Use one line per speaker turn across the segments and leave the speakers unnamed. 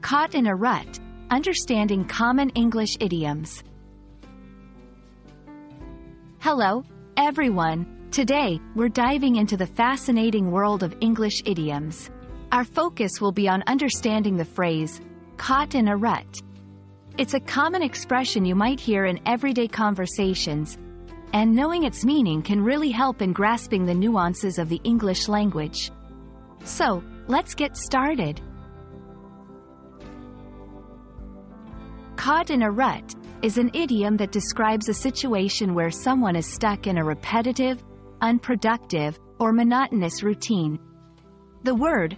Caught in a rut, understanding common English idioms. Hello, everyone. Today, we're diving into the fascinating world of English idioms. Our focus will be on understanding the phrase, caught in a rut. It's a common expression you might hear in everyday conversations, and knowing its meaning can really help in grasping the nuances of the English language. So, let's get started. Caught in a rut is an idiom that describes a situation where someone is stuck in a repetitive, unproductive, or monotonous routine. The word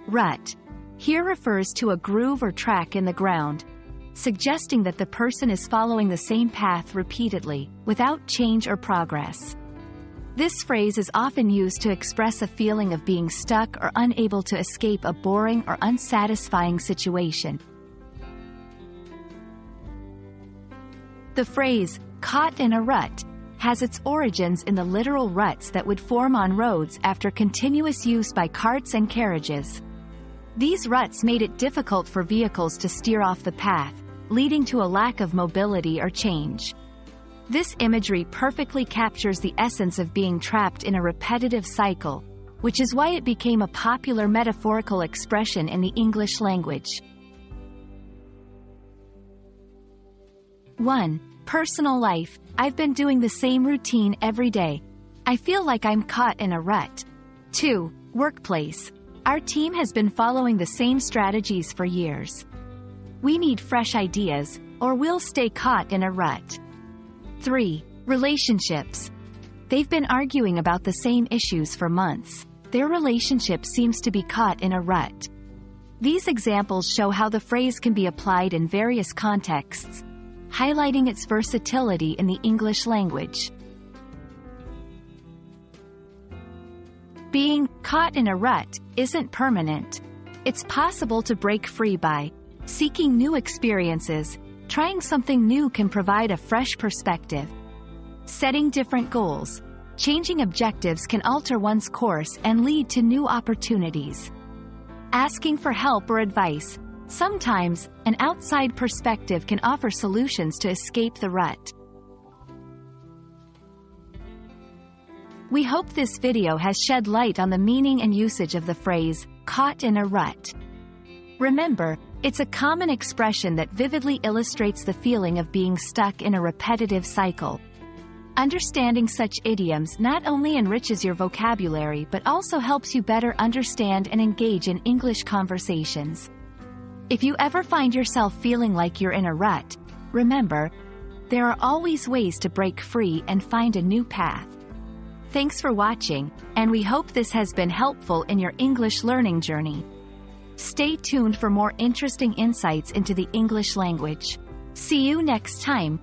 rut here refers to a groove or track in the ground, suggesting that the person is following the same path repeatedly, without change or progress. This phrase is often used to express a feeling of being stuck or unable to escape a boring or unsatisfying situation. The phrase, caught in a rut, has its origins in the literal ruts that would form on roads after continuous use by carts and carriages. These ruts made it difficult for vehicles to steer off the path, leading to a lack of mobility or change. This imagery perfectly captures the essence of being trapped in a repetitive cycle, which is why it became a popular metaphorical expression in the English language. 1. Personal life. I've been doing the same routine every day. I feel like I'm caught in a rut. 2. Workplace. Our team has been following the same strategies for years. We need fresh ideas, or we'll stay caught in a rut. 3. Relationships. They've been arguing about the same issues for months. Their relationship seems to be caught in a rut. These examples show how the phrase can be applied in various contexts, highlighting its versatility in the English language. Being caught in a rut isn't permanent. It's possible to break free by seeking new experiences. Trying something new can provide a fresh perspective. Setting different goals. Changing objectives can alter one's course and lead to new opportunities. Asking for help or advice. Sometimes, an outside perspective can offer solutions to escape the rut. We hope this video has shed light on the meaning and usage of the phrase, caught in a rut. Remember, it's a common expression that vividly illustrates the feeling of being stuck in a repetitive cycle. Understanding such idioms not only enriches your vocabulary but also helps you better understand and engage in English conversations. If you ever find yourself feeling like you're in a rut, remember, there are always ways to break free and find a new path. Thanks for watching, and we hope this has been helpful in your English learning journey. Stay tuned for more interesting insights into the English language. See you next time.